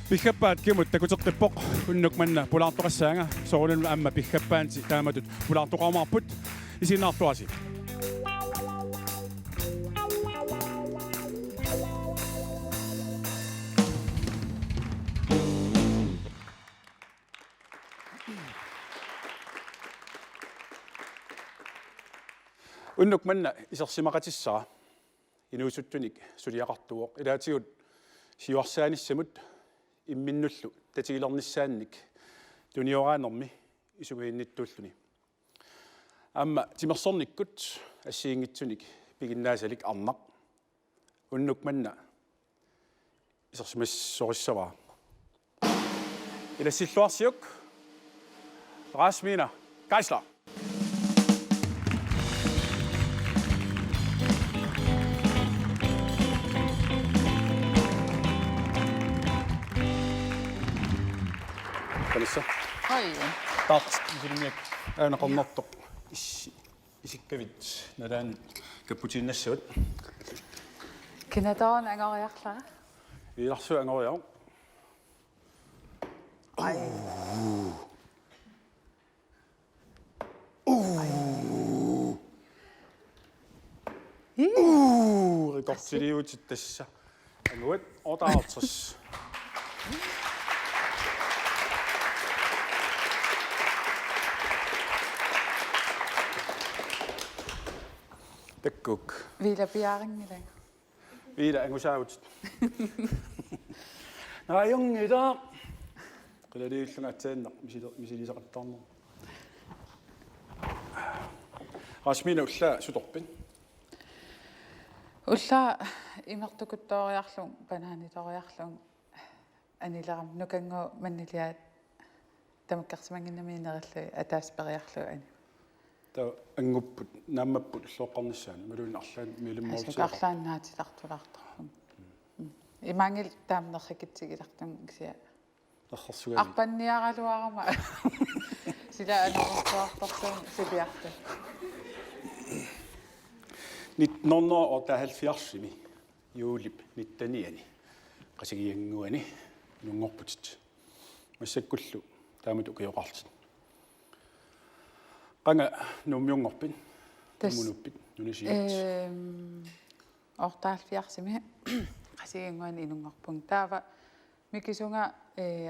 Pihkappaat kimut takutertippoq unnuk manna pulaartoqassaanga soorunun amma pihkappaanti taamatut pulaartoqarmaarput isinnaartuasi. Unnuk manna isersimaqatissaa inuusuttunik suliaqartuoq ilaatigut siuarsaanissamut imminnullu tatigilernissaannik tunioraanermi isugiinnittuulluni amma timersornikkut assiingitsunik piginnaasalik arnaq unnuk manna isersimassorissavaa ilasilluarsiuk Rasmina Geisler. Kalissa. Hoi. Taas isiniek aina kannatto isikkavit nadan cappuccinossut. Kinadaan angariarla. Ilarsu angoriao. Ai. Rekordsiliut tässä. Anguet otaartsas. Tekkuk. Viila piaringile. Viila angusaut. Najongida. Qilaliilluna atsaanna misilisaqattarner. Rasmina ulla sutorpin. Ulla imertukuttooriarlung panaanitoriarlung anileram nukangu manniliaat tamakkarsimanginnamiinerillu ataasperiarlu ani. Ta angupput nammapput ulloqqarnissaani maluun arlaan miilimmoortiaq. Arlaannaatilartulartarpun. Imangil taamnerrikitsigilartum kisia. Tarrarsugaami. Arpanniaraluarama. Sila anortortartum sipiartu. Nit nonna o tahalfiarsimi juulip nittaniani qasigianguani nungorputit massakkullu taamut ukiyoqartit qanga nummiungorpin munuppit nunisiit Ortaalfiarsimi qasigianguani inungorpun taava mikisunga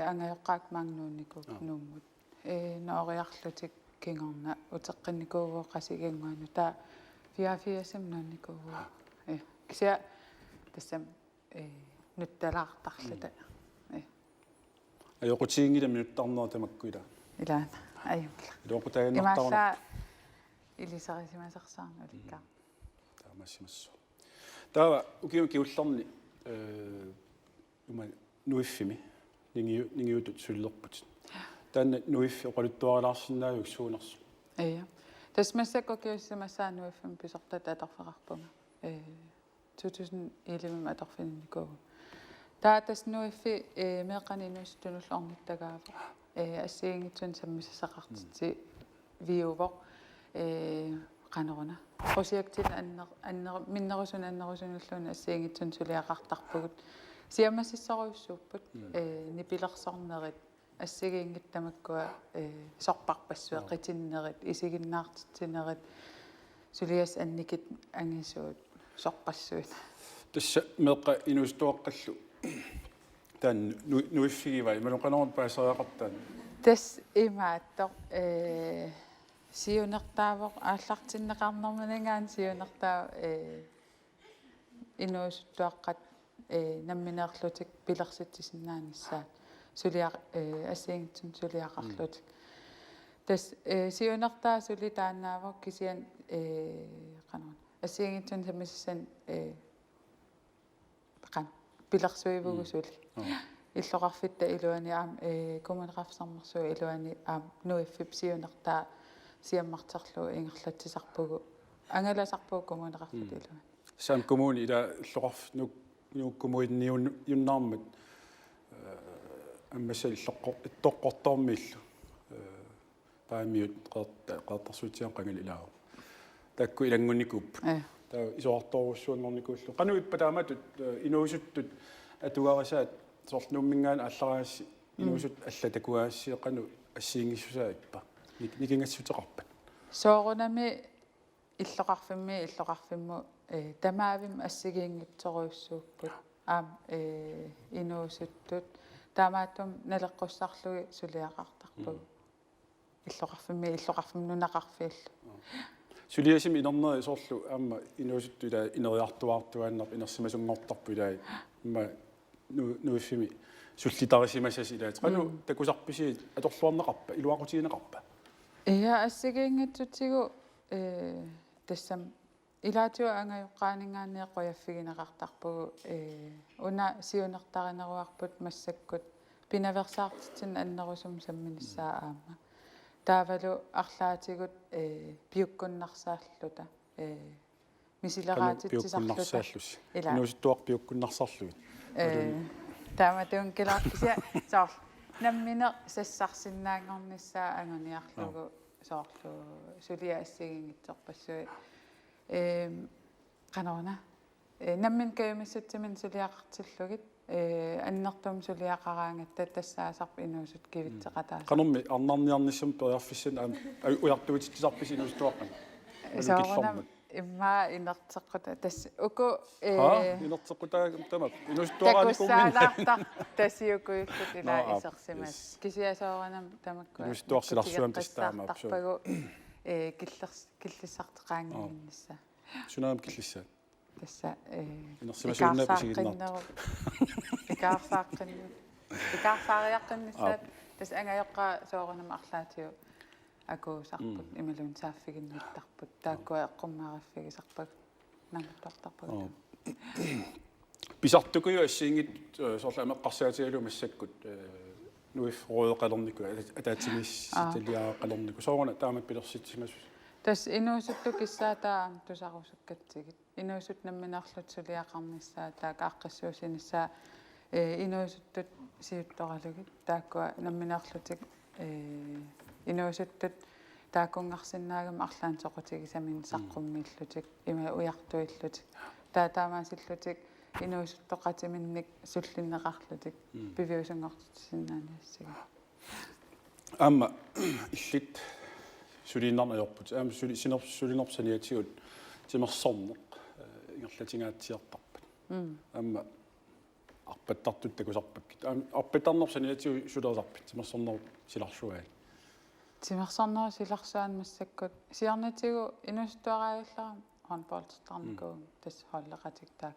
angayoqqaak maangnuunnikuk nuummut nooriarlutik kingorna uteqqinnikууgu qasigianguanu taa fiafiasam nuunnikууgu kisia tassam nuttalaartarluta ayoqutiingila minuttarnaa tamakkuila ilaana ayumla iloqutaganartaruna imassa ilisarisimasersaarnu ulikkaa taamassimasso taava ukiullarni uma nuiffimi ningiutut sullerput taanna nuiffi oqaluttuarilaarsinnaayuk suunersu iya tasmassakkokiussimassaanuiffam pisortat atorfeqarpunga 2011 atorfininnikuu taatas nuiffi meeqaninuustunullernittagaavo assiingitsun sammissaqqartitsi viuvoq qaneruna projektil anner minnerusun annerusunulluna assiingitsun suliaqartarpugut siamassissoruissuupput nipilersornerit assigiingittamakkua sorparpassueqitinnerit isiginnaartitsinerit sulias annikit angisuut sorpassuut tassa meeqa inuustuaqqallu taan nuiffigivai maluqanerun paasariaqartaan tas imaattoq siunertaavoq aallartinneqarnermanangaan siunertaa inuusuttuaqqat nammineerlutik pilersitsisinnaanissaat suliaq assiingitsun suliaqarlut tas siunertaa suli taannaavoq kisian qanerun assiingitsun sammissan qan pilersuivugu suli illoqarfitta iluani aam kommuneqarfisarmersuu iluani aam nuiffip siunertaa siammarterlu ingerlatsisarpugu angalasarpugu kommuneqarfit iluani saam kommuni ila illoqarf nukkumuinniun yunnaarmat аммасал иллоqqortormiillu paamiut qaattarsuutian qangil ilaagu takku ilangunnikkuup taa isoartoruussuunngornikkuullu qanu ippa taamatut inuusuttut atugaarisaat соорлнууммингаана аллараасси инуусут аллатакуаассиеқану ассиингиссусаиппа никингассутеқарпат соорунами иллоқарфимму тамаавим ассигиингитсоруйссууппут инуусуттут таамааттум налеққуссарлуги сулиақартарпуг иллоқарфимнунақарфиаллу сулиасими инернери соорлу аама инуусуттула инериартуаартуааннар инерсимасунгортарпу илаа имма нуиффими суллитарисимасас илаат кану такусарписи аторлуарнеқарпа илуақутигинеқарпа ассигиингитсутигу тассам илаатиу ангаюққаанингаанеэққуяффигинеқартарпугу уна сиунертаринеруарпут массаккут пинаверсаартитсин аннерусум самминиссаа аама таавалу арлаатигут пиуккуннарсааллута мисилераатитсисарлута инуусуттуар пиуккуннарсарлуги тааматун килааркися соор наммине сассарсиннаангорниссаа ангониарлугу соорлу сулиаассигингитсорпассуи канаона наммин каимиссатсимин сулиақартиллугит аннертум сулиақараангатта тассаасарп инуусут кивитсеқатаа канорми арнарниарниссум периарфиссин уяртуутитсарпис инуустуаққан соорунам имма инертеққута тасс уку инертеққутаа тамап инуустуарааникуммин тассиукуиллут илаа исерсимас кисиасоорунам тамакку инуустуарсиларсуам тастаамаапсу киллиссартеқаангиннисса сунаам киллиссаа тасса инерсимасууннаписигиннаат икаарсаариаққиннссаат тас ангайоққа соорунам арлаатиу акуусарпут ималун сааффигинниттарпут тааккуа эққуммаараффигисарпак нангуттартарпак писартукуйу ассиингит соорлу амеққарсаатигалу массаккут нуиф роеқалернику атаатимис талиаақалернику соорна таамат пилерситсимасус тас инуусутту киссаатаа тусарусуккатсигит инуусут намминарлут сулиақарниссаа таак ааққиссуусиниссаа инуусуттут сиутторалугит тааккуа намминарлутик инуусуттут тааккунгарсиннаагам арлаан соқутигисамин саққуммииллутик има уяртуиллутик таатаамаасиллутик инуусуттоқатиминник суллиннеқарлутик пивиусунгортитсиннааниассага аама иллит сулиннарнаёрпут аама сулинерсаниатигут тимерсорнеқ ингерлатингаатсиартарпат аама арпаттартут такусарпаккит аама арпаттарнерсаниатигу сулерсарпит тимерсорнер силарсуаа тимерсорнер силарсуан массаккут сиарнатигу инуустуараалларам хонболтарникуум тас холлеқатиктаак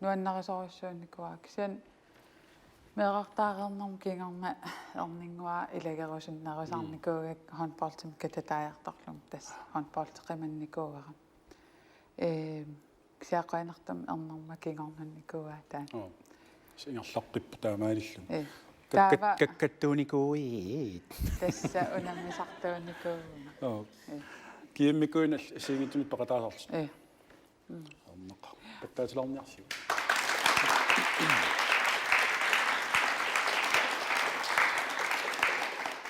нуаннарисоруссуунникуаа кисиан меэқартаарернэрм кингарма эрнингуа илагерусуннерусарникуугак хонболтим кататааяартарлум тас хонболтеқиманникуугара кисиаққуанертам эрнэрма кингорнанникуаа таа сингерлаққиппу таамаалиллу каккаттууникууи тасса унаммисартууникуу киэммикуина сигитсуни пеқатаасарлу арнеқ паттаатиларниарсиу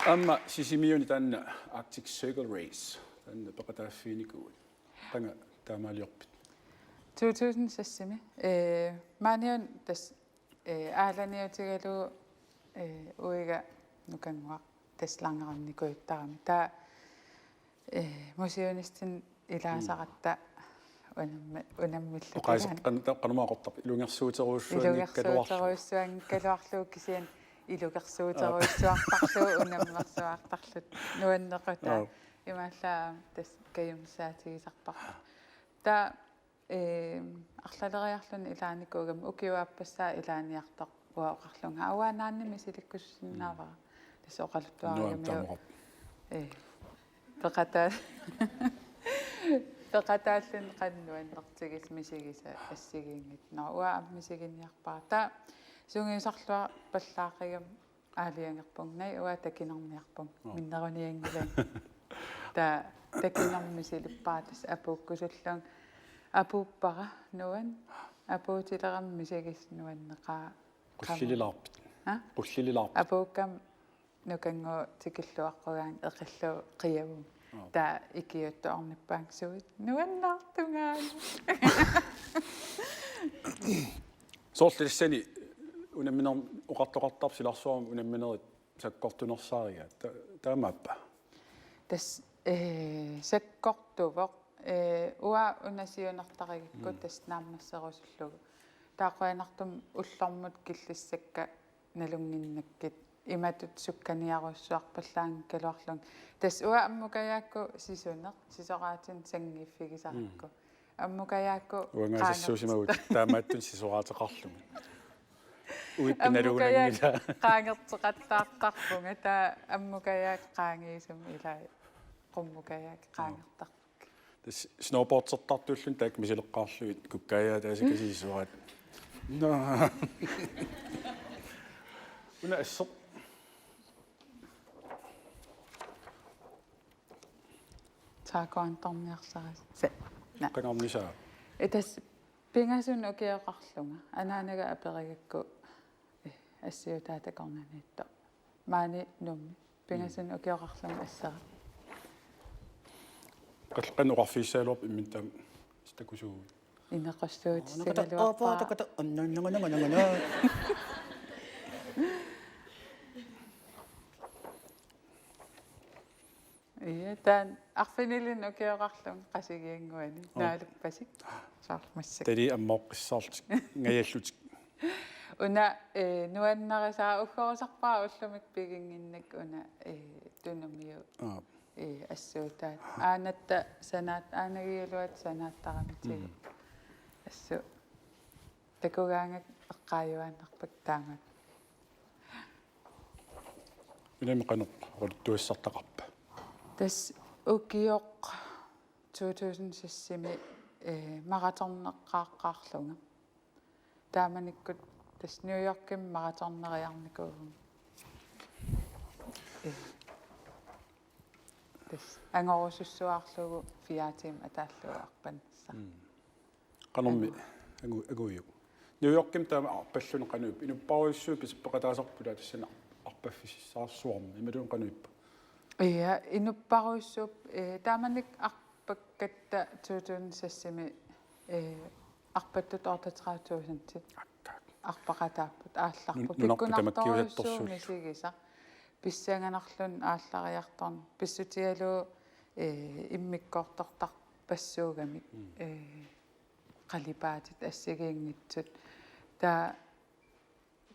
амма сисимиуни таанна Arctic Circle Race таанна пеқатааффиникуут танга таамаалиорпит 2000 сассими маниун тас ааланиутигалу уига нукангуа таслангеранникуиттарами таа мусионистин илаасаратта унаммилла qanumaqortar илугерсуутеруссуангкалуарлуу кисиан илугерсуутеруссуартарлуу унаммерсуартарлут нуаннеқута имааллаа тас каюмсаатигисарпарпа та арлалериарлун илааникуугам укиуаппассаа илааниартар уаоқарлунга ауаанаанними силиккуссиннаавара тас оқалуттуариамиу пеқатаа пеқатааллун қаннуаннертигис мисигиса ассигиингит науа аммисигинниарпаа та сунгиусарлуа паллаақигам аалиангерпунгнай уа такинарниарпун миннеруниангилан та такинармисилиппаатас апууккусуллун апууппара нуан апуутилераммисигис нуаннеқаа qullilarpit qullilarpit апууккам нукангу тикиллуаққугаан эқиллу қиявум та икиуттуарниппаангсуит нуаннаартунгаан соорлиссани unamminor uqartoqartarsilarsuarum unamminerit sakkortunersaariga taamappa тас саккортувоқ уа унасиунартаригикку тас нааммассерусуллугу таақуанартум уллормут киллиссакка налунгиннаккит иматут сукканиаруссуарпаллаан калуарлун тас уа аммукаяакку сисунеқ сисораатин сангиффигисаракку аммукаяакку уангаасассуусимагут таамааттун сисораатеқарлугу уиппиналуунангила qaangerteqattaartarpunga taa ammukаяак qaangiisum ilaa qummukаяак qaangertar тас сноубордсертартууллун таак мисилеққарлугит куккаая таасакасисуарат на уна ассо taaqaantorniarsaras sa na qangarnisaa etas pingasun ukiaqarlunga anaanaga aperigakku ассиутаатакорнаниитто маани нумми пингасин укиоқарлунга ассара qalqan uqarfiissaaluarp immintaam stakусуу инеқассуут апаатаката аннаннанганангана таан арфинилин укиоқарлун қасигиангуани наалуппасик саармассак тали аммооққиссаартик нгаяаллутик уна нуаннарисаа уггорисарпаа уллумик пигингиннак уна тунамиу ассуутаат аанатта санаат aanagиулуат санааттарамитигу ассу такугаангак эққааюааннарпак таамат илами qanoq рултуиссартақарпа тас укиоқ 2006-ми мараторнеққааққаарлунга тааманиккут тас Нью-Йорким мараторнериарникуугум тас ангорусуссуаарлугу фиатим атааллуарпаннасса qanormi aguiu New-Yorkim taama arpallun qanuip inupparuissuu pisippeqataasarpula tassana arpaffississaarsuarma imaluun qanuippa иа инуппаруиссууп тааманик арпаккатта 2006-ми арпаттут ортатраатуусантит арпақатааппут аалларпут пиккунарторуссуу мисигиса писсаанганарлун ааллариарторн писсутигалуу иммиккоортортар пассуугамик қалипаатит ассагиингитсут таа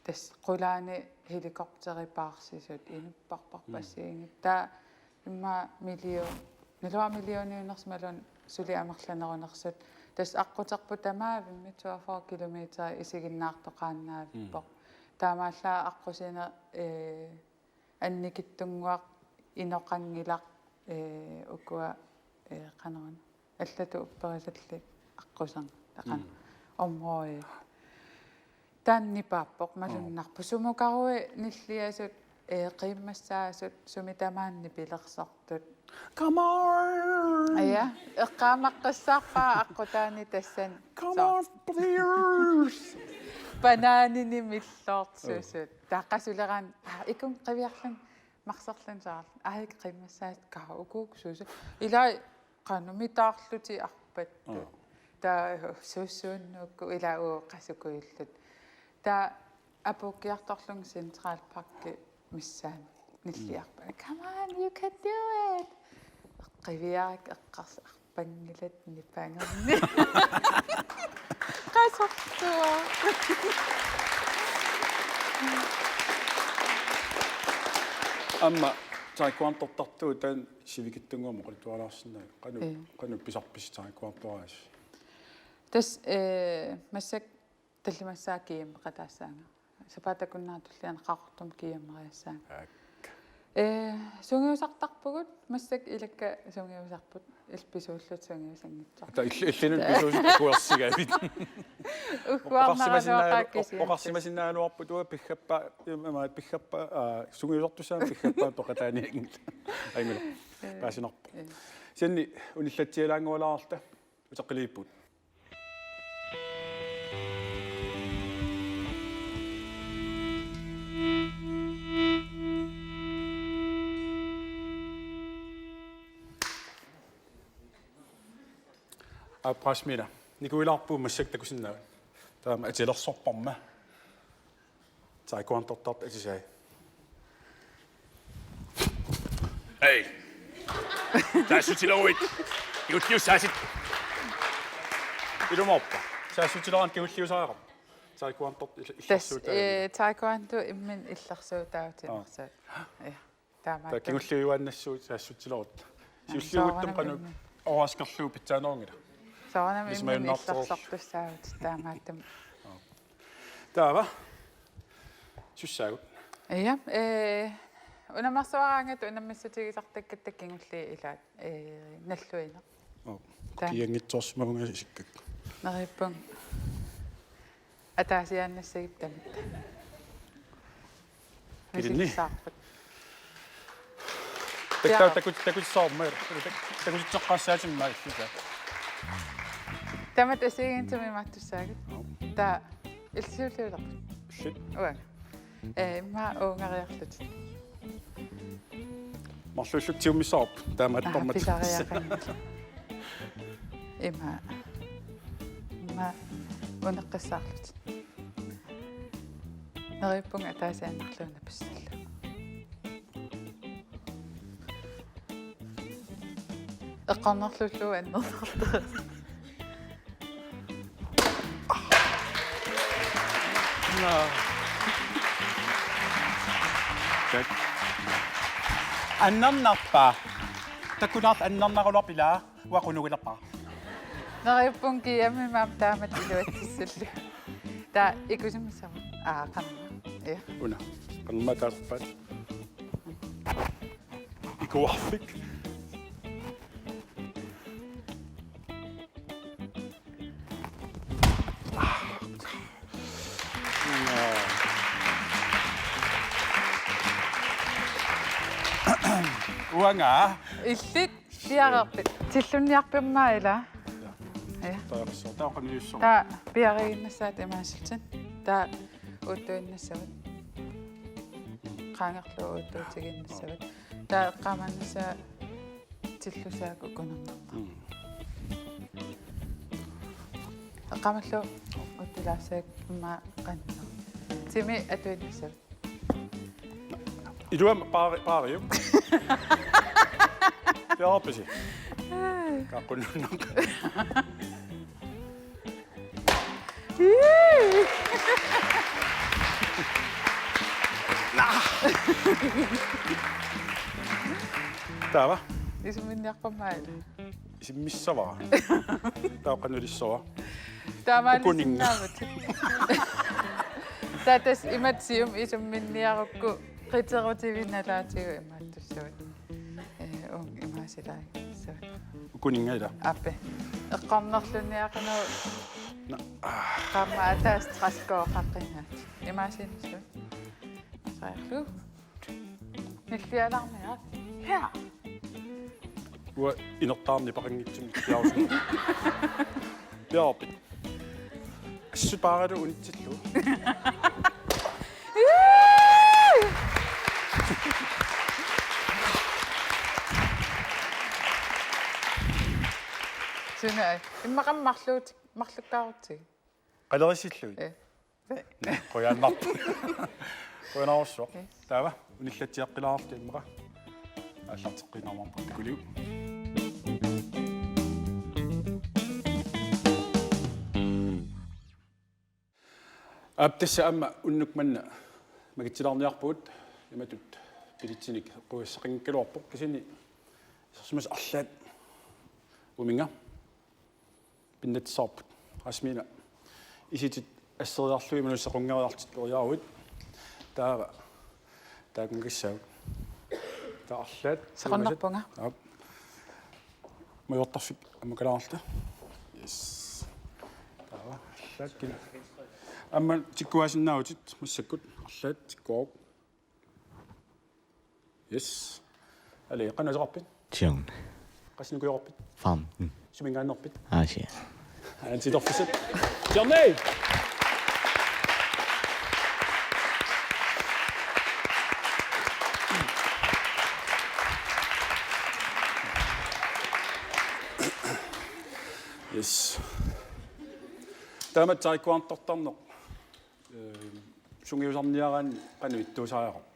тас qulaani helikopteripaarsisut inupparparpassiingit taa имма миллиониунерсмалун сули амерланерунерсут тас аққутерпу тамаавимми 24 километр исигиннаартоқааннаавиппо таамааллаа аққусина анникиттунгуақ иноқангилақ укуа қанерана аллату упперисалли аққусан тақана омроо тааннипааппоқ малуннарпу сумукаруи ниллиасут қиммассаасут сумитамаанни пилерсортут come on ая эққаамаққиссаарпаа аққутаани тассан come on please банаанини миллоортсуусут тааққасулеран икун қивиарлан марсерлан саарлан аик қиммассаат каа укуук суусу илаа қанумитаарлути арпатту таа суусууннуукку илаа уу қасукуиллут таа апукиарторлун Central Park миссаами ниллиарпа come on you can do it qiviyaarak eqqars arpangilat nipaangerni qasartua amma taekwondo-tartuu taan sivikittunguama qultualaarsinnaa qanu pisarpis taekwondo-aas tas massak таллимассаа кииммеқатаассаanga сапатакуннаатуллиан qaqortum кииммериассаanga сунгиусартарпугут массак илакка сунгиусарпут илписууллут сунгиусангитсар та иллинун писуусит куерсигаавит оқарсимасиннаалуарпу туа пиггаппа имаат пиггаппа сунгиусартусаа пиггаппа тоқатааниангил аймила паасинарпу синни униллатсиалаангуалаарта утеққилииппут апрасмина никуилаарпуу массактакусиннаа таама атилерсорпарма taekwondo-tart isisai. Ei. Tässä sillä uit. Juttius sä sit. Ilumoppa. Säässytilaan kiusliusaara. Taekwondo illarsuutaa. taekwondo immin illarsuutaautinersaat. Ja. Taama. Ta kiusliuannassuut säässytilaat. Siulliuguttum qanu oraskerluu pitsaanoongila. Soonam immin illarsortussaavut taamaattam. Taava. Sussaagut. Ja. Unamarsuaraangat unammassutigisartakkat kingulli ilaat nalluina. Kiangitsors sikkak. Narippung ataasiannassagip tamit. Kilinni. Saarpat. Takut saammer. Takut tsoqqaassaatimma illuta. Tamat asiigintumi mattussaagut. Ta ilsuulluulerput. Shit. Uanga. Ma uungariarlut. Marlulluk tiumissaarp. Taamattormat. Pisariaqannut. Ima. Ma uneqqissaarlut. Narippung ataasiannarluuna pissallu. Eqqarnerlullu annernerteres. Annarnarpa. Takunaart annarnarulorpilaa uaqunugilerpa. Narippung kiammi maam taamat iluatissallu. Ta ikusimissava. Qanna. Ja. Una. Qanma taarpat. Ikuarfik. Uanga. Illit piarerpit. Tillunniarpimmaa ila. Ja. Taarso. Taaqaniussor. Ta piariginnassaat imaasiltan. Ta uuttuinnassavat. Qaangerlu uuttuutiginnassavat. Ta eqqaamannassa tillusaaku kunernerpa. Eqqaamallu uuttilaasaak immaa qanna. Timi atuinnassavat. Iluam paariu. Piarpisi. Kaaqunnunnaq. Taava. Isuminniarpammaa ila. Isimmissavaa. Taaqanulissoa. Taamaalisinnaavat. Tatas imatsium isumminniarukku qiterutivinnalaatigu imaattussuut. Ung imaasilai. Kuningaila. Appe. Eqqarnerlunniaqanu qamma ataas traskooqaqqingaat. Imaasinnissuut. Saarlu. Nillialarmiaat. Ja. Ua inertaarni paqanngitsum piarusun. Piarpit. Assut paaralu unitsillu. Suna immaqammarluut marlukkaarutti. Qalerisilluit. Qoyaannarpu. Qoyanarussuq. Taava unillatsiaqqilаарti immaqa. Аллартеққинаармарпа кулиу. Аптасса амма уннукманна магитсилаарниарпуут иматут пилитсиник қуиссақингкалуарпоқ кисини сэрсимас арлаат уминга пиннатсаарпут асмина иситит ассериарлуи мануссақунгериартит лориаруит таава таакунгиссаут таарлаат Сақарнарпунга. маёртарфик аммакалааралта yes таава арлаат кина амма тиккуасиннаутит массаккут арлаат тиккуарук yes але канасеқарпит Тион. qasinukuyorpit Farm. sumingaannerpit Aasia. antitorfisit Johnny yes tamat taekwondo-tartarneq сунгиусарниарaan qanu ittuusaajaqarp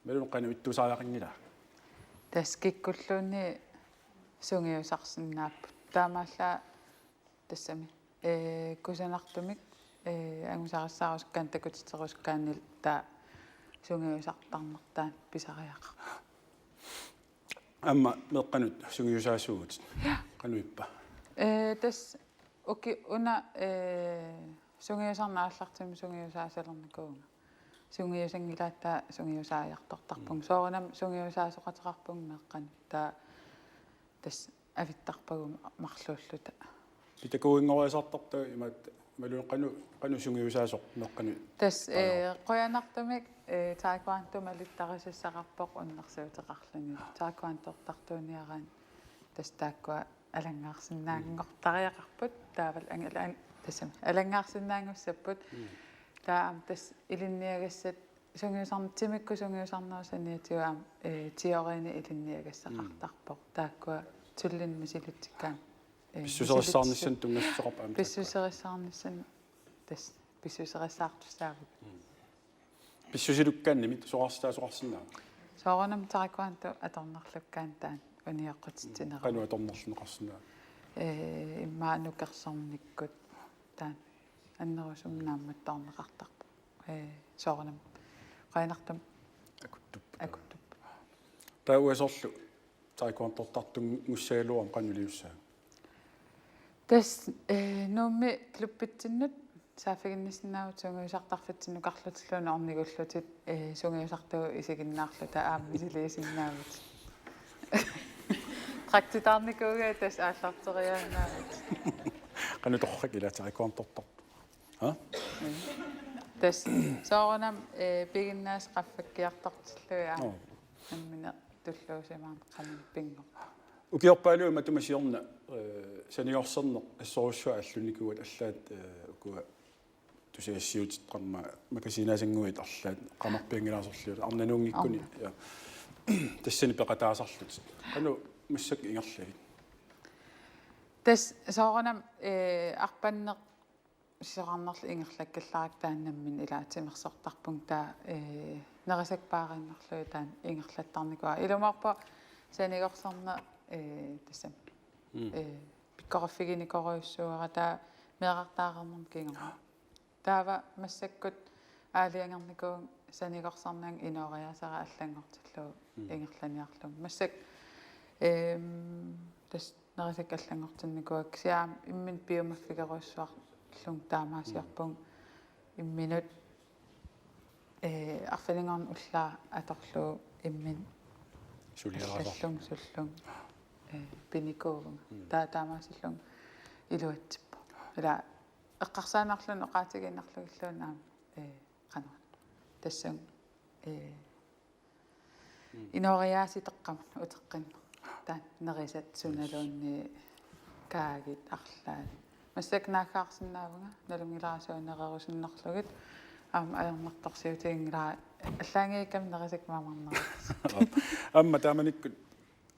malun qanu ittuusaajaqinngila таскиккуллуунни сунгиусарсиннааппут таамаалла тассами кусанартумик ангусарассаарускаан такутитерускааннил таа сунгиусартарнартаан писариаqa амма меққанут сунгиусаассуугут qanуиппа тас оки уна сунгиусарнааллартими сунгиусаасалерникуунга сунгиусангилаатта сунгиусааяртортарпун соорнам сунгиусаасоқатерарпун меққан таа тас авиттарпагум марлууллута питакуингориасартарта имаат малун qanu сунгиусаасоқ меққану тас қоянартумик таакуантумалиттарисассақарпоқ уннерсуутеқарлуни таакуантортартууниараан тас тааккуа алангаарсинаангортариақарпут таавал ангала тасам алангаарсинаангуссаппут таам тас илинниагассат сунгиусарнитимикку сунгиусарнаусаниатиуаам тиорини илинниагассақартарпоқ тааккуа туллин мисилутиккаам писсусерissаарнissan тунгассоқарп аам писсусерissаарнissan тас писсусериссаартуссаавут писсусилуккаанними соқарстаасоқарсинаа соорнам тарикуанту аторнерлуккаан таан униаққутитсинера qanu atornerluneqarsinaa иммаа нукерсорниккут таан аннерусумнаамматтарнеқартарпу соорнам қайнартам акуттуп тауасорлу тарикуантортартун гуссагалуам qanulиуссаа тас нуумми клуппитсиннут саафигинниснаавут сунгиусартарфитсину карлутиллуна орнигуллутит сунгиусартуу исигиннаарлута аамми силисиннаавут трактитарникууга тас ааллартериаанаавут qanu torrak ila tarikuantortart ha тас соорнам пигиннаас qaffakkiartartillуи аммина туллуусимаан qanun pingo ukiorpaaluuma tumasiorna saniorserneq assorussua аллуникуат аллаат укуа тусиассиутиттарма макасинасангуит арлаат qamарпиангилаасорлуут арнануунгиккуни тассани пеқатаасарлут qanu массак ингерлаги тас соорнам арпаннеқ сисеқарнерли ингерлаккалларак тааннаммин илаатимерсортарпун таа нерисакпаариннерлуи таан ингерлаттарникуа илумаарпа санигорсарна тассам пиккораффигиникоруйуссуара таа меэқартаарернэрм кингерма таава массаккут аалиангерникуун санигорсарнаан инориасара аллангортиллуу ингерланиарлун массак тас нерисак аллангортинникуак сиаам иммин биомаффигеруссуарлун таамаасиарпун имминут арфалингорн уллаа аторлуу иммин сулиаралар суллун пиникуувнга таамаасиллун илуатсиппо ила эққарсаанарлун оqaатигиннарлугиллуунаа qanua тассун инориааситеққама утеққинна таан нерисат суналуунни каагит арлаа массак наахаарсинаавнга налунгилаасуунерерусуннерлугит аама аернэрторсиутингилаа аллаангииккам нерисак маамарнерис амма тааманиккут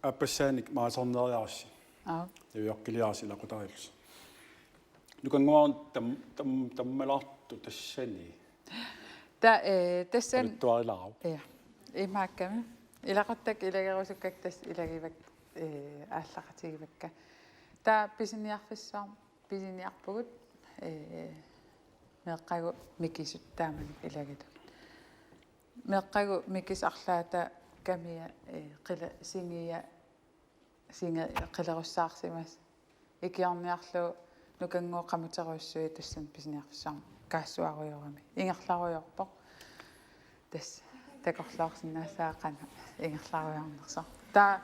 аппассааник маасорнериарси юйоққилиарси лақутариллус нукангуарн таммалаарту тассани тассан туариларау имаакками илақаттак илагерусуккак тас илагивак ааллақатигивакка таа писиниарфиссаар писиниарпугут меққагу микисуттааман илагиту меққагу микисарлаата камия қила сингия синга қилеруссаарсимас икиарниарлу нукангоо қамутеруссуи тассан писиниарфиссаар каассуаруйорами ингерларуйорпоқ тас такорлаарсинаассаақана ингерларуйорнерсаа таа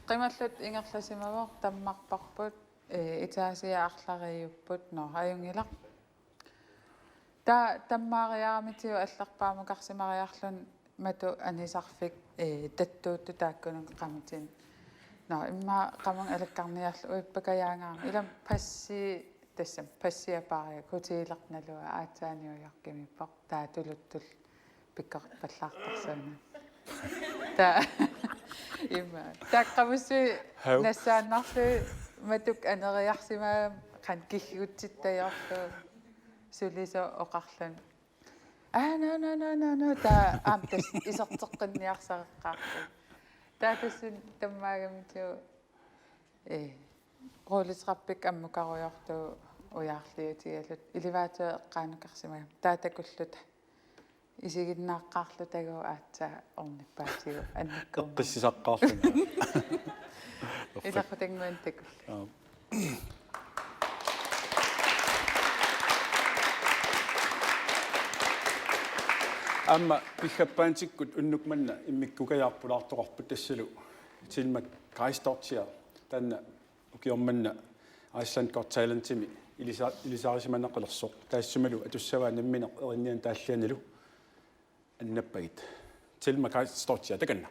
қималлут ингерласимавоо таммарпарпут итаасиа арлариуппут ноо аюнгилақ таа таммаариарамитиу аллерпаамукарсимариарлун мату анисарфик таттуутtu тааккунун qamutин ноо имма qamang алаккарниарлу уиппакаяангаарми илам пасси тассам пассиапаария кутиилерналуа аатсааниуяркимиппоқ таа тулуттул пиккорпаллаартарсуна таа имма таккамуссуи нассааннарлуи матук анериарсимаа қан киггутситтаёрлу сулисо оқарлун no ta amtas isarteqqinniarsaqaqqaartu taatassun tammaagamtu qoolisqarpik ammukaruyortu ujaarliutigallut ilivaatu eqqaanukarsimagam taatakulluta isiginnaaqqaarlutagu aatsa ornippaatigu annakkuum Eqqissisaqқарлуна. илаққутангуантакул Amma pihappaantikkut unnukmanna immikkukajaarpulaartoqarput tassalu tilmak kaistortia tanna ukiormanna ааллаанкортаалантими илисаарисиманеққилерсоқ таассумалу атуссаваа намминеқ эринниан тааллианалу аннаппагит tilma kaistortia таканна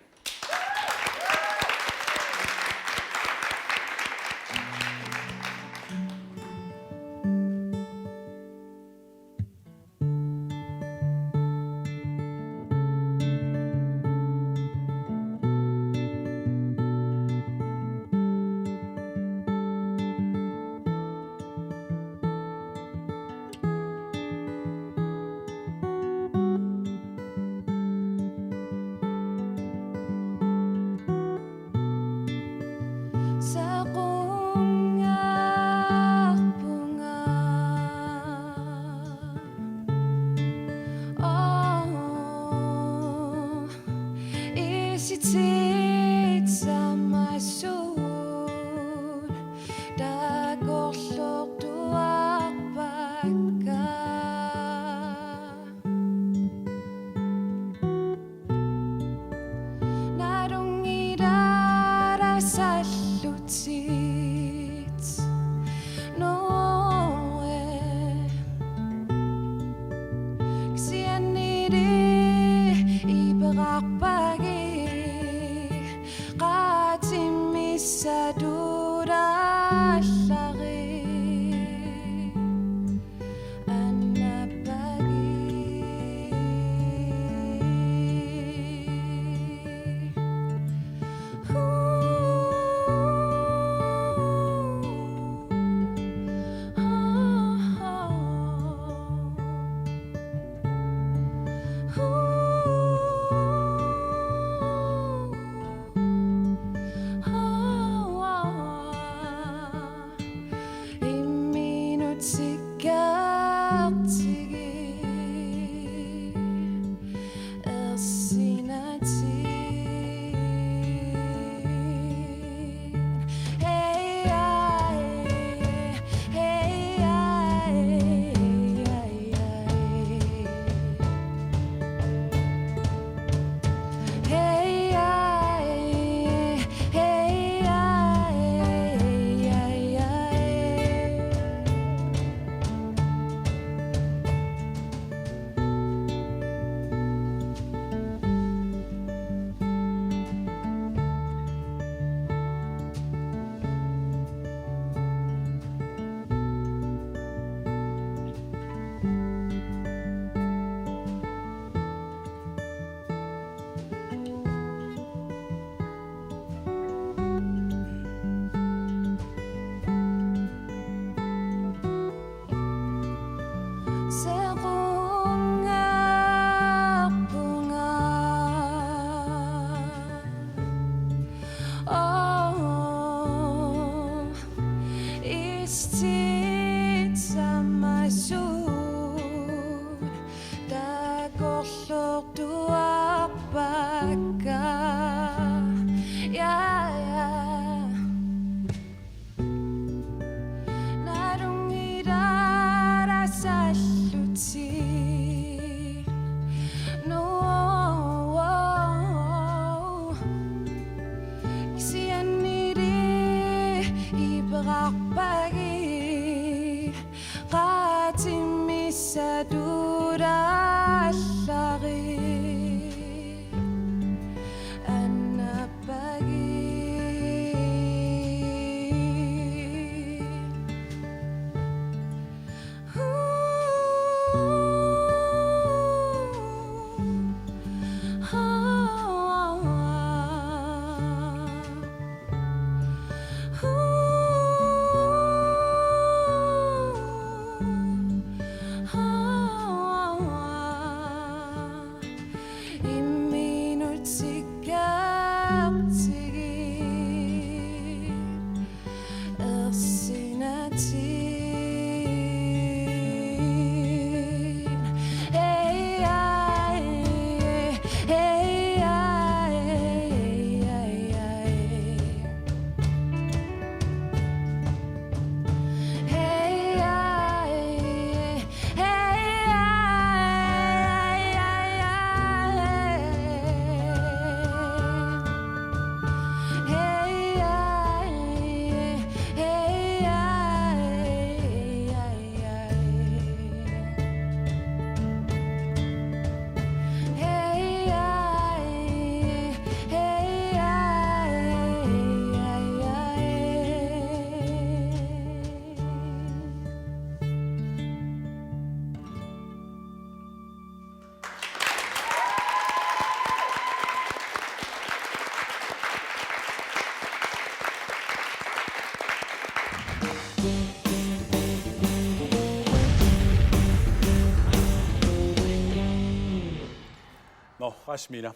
No, rasmina.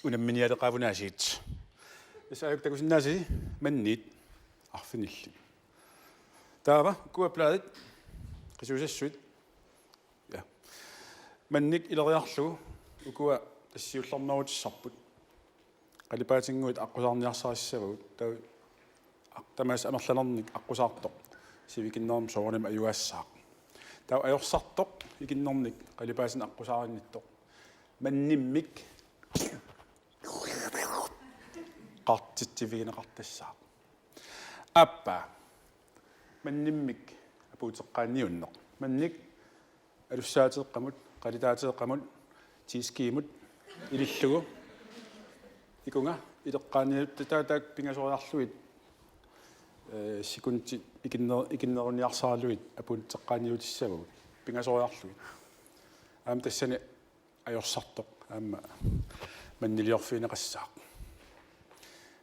Unammiниалеqavunaasiit. Исааюктакусиннаасили манниит арфинилли. Таава куаплаадит qisuusassуит. Я. Манник илериарлугу укуа тассиулларнерутиссарпут. Qalipaatinguit аққусаарниарсариссавагут таа тамаас амерланерник аққусаартоқ сивикиннерм соорнам аюаассаақ. Таа аёрсартоқ икиннерник qalipaasin аққусааринниттоқ. Манниммик qартитсивигинеқартассаа аппа манниммик апуутеққаанниуннеқ манник алуссаатеққамут қалитаатеққамут тискиимут илиллугу икунга илеққааниут таатаак пингасориарлуит секунти икиннеруниарсаарлуит апуутеққааниутиссавагут пингасориарлуит аам тассани аёрсартоқ аама маннилиорфинеқассаақ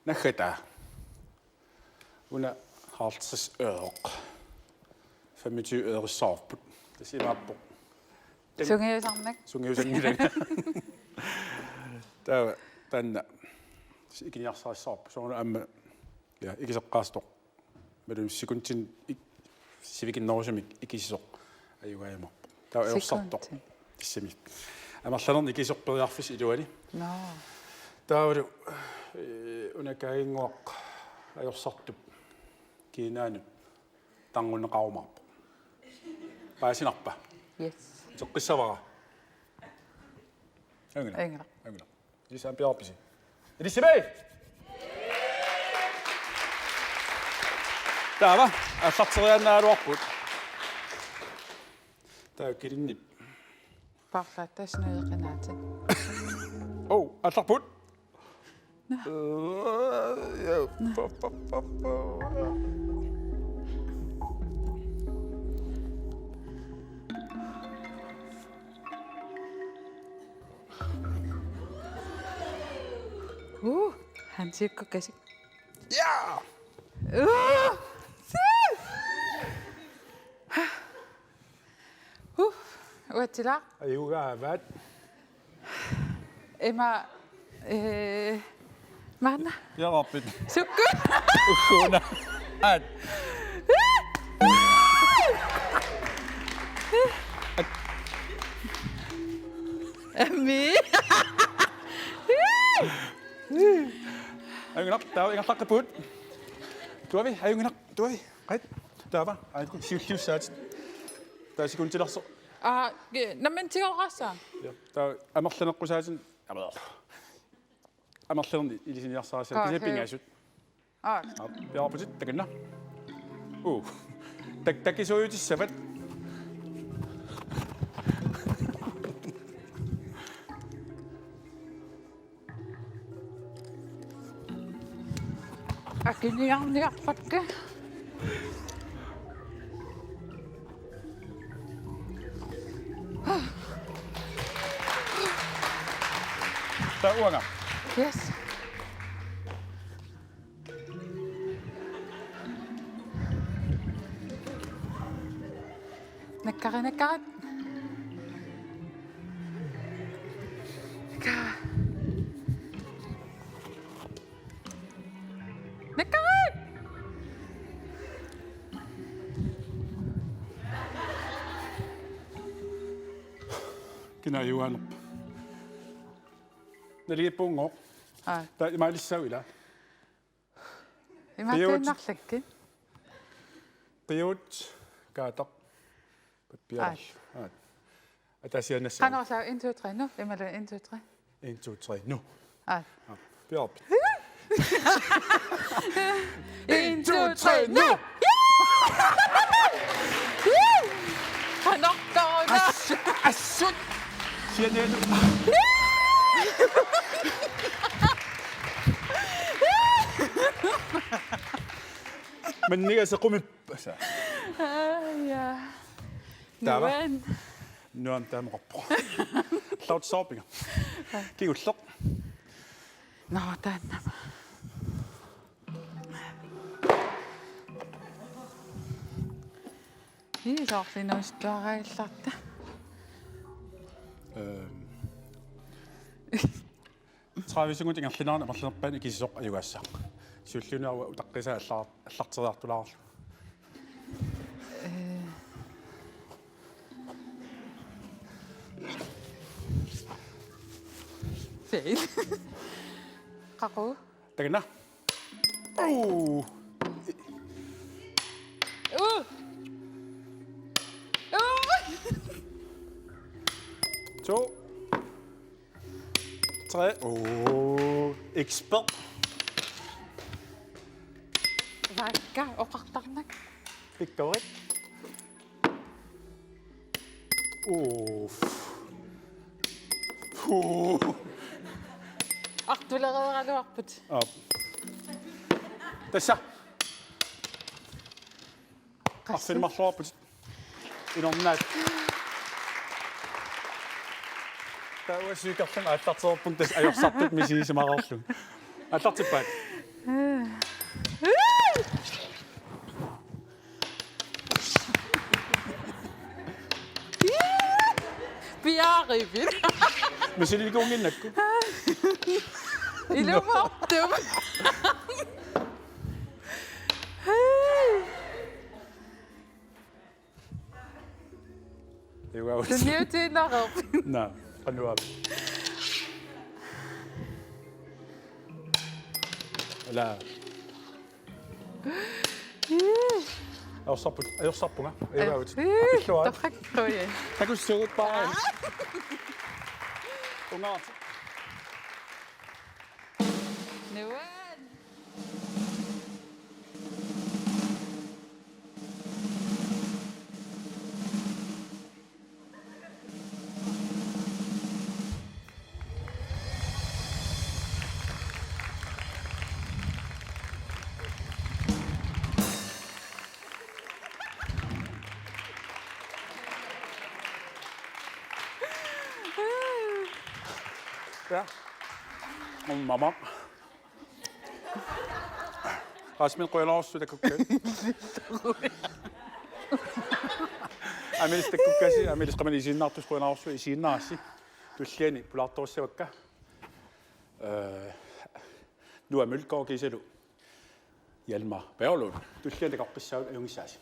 нахата уна халтсис өөқ 25 øresarput тасимааппо Sungiusarnak. сунгиусангилаг таа танна икиниарсариссаарпу соорна аама я икисеққаастоқ малум секунтин сивикиннерусумик икисисоқ аюгаямарпу таа аёрсартоқ тиссами амерланерни икисорпериарфис илуани No. таавалу унакаингуақ аёрсартуп кинаанут тангунеқарумарпу паасинарпа Yes. тоққиссавара ангна Engla. ангна лисаан пиарписи илиссимей таава ассартерианнаалуарпут таа килиннип Parlatasnuiqinaati. оу алларпут Han sikko käsi. я Uatila. аюгааваат Emma Manna. ярарпит Sukku. уккуна ат Emmi. аюнап таа ингерлаққапут туави аюнап туави қат таава айку сиуллиуссаат таа секунтиларсо Ah, namen tiorassa. таа амерланеққусаатин амерланерни илисиниарсаарасаа тисаппингаасут Ah, пиарпутит таканна такисоютиссават akiniarniarpatka. таа уанга Yes. Nakkarinakkarat. Nakkarat. кинаюанерп налигиппунгоо Ah, таа имаалиссауила imaattainarlakki. пиут каатақ паппиарал атасианнасса Qanorsaa 1 2 3 nu. Imalu 1 2 3. 1 2 3 nu Ah. пиарп 1 2 3 nu. Qanorqaruna. ассут сианену маннига сеқумиппаса Ja. Tava. Nuan. нуам таамеқарпо лаутсорпинга кигуллеқ No, tanna. Iisorlinuistuaraillarta. траависугут ингерлинаарна марлерпаани кисисоқ аюгассаа суллунаа утаққисаа аллартериартулаарlu Fed. Qaqu. тагна оо to 3 expert Vakka oqartarnak. victory Artulereraluarput. тасса арфилмарлуарпут инорнаат тауасикарлун аллартерпун тас ajorсартут мисисимаарлу аллартиппаат Biarrivit. мисилигунгиннакку Ilumortum. Ewa. Tuniutinarop. Na, qanuab. La. Ajorsapunga. Ewa. Apilluat. Taqaqquya. Takussugut paa. Ungaat. Nuan. Ja. Mamma. Rasmin qoyalaarsu takukka. Amilis takukkasi, amilis qamani isiinnaartus qoyalaarsu isiinnaassi. Tulliani pulaartorussavakka. Nu er mølkår kisalu. Hjalmar Berglund. Tulliani taqaqqissaut ajungissaasi.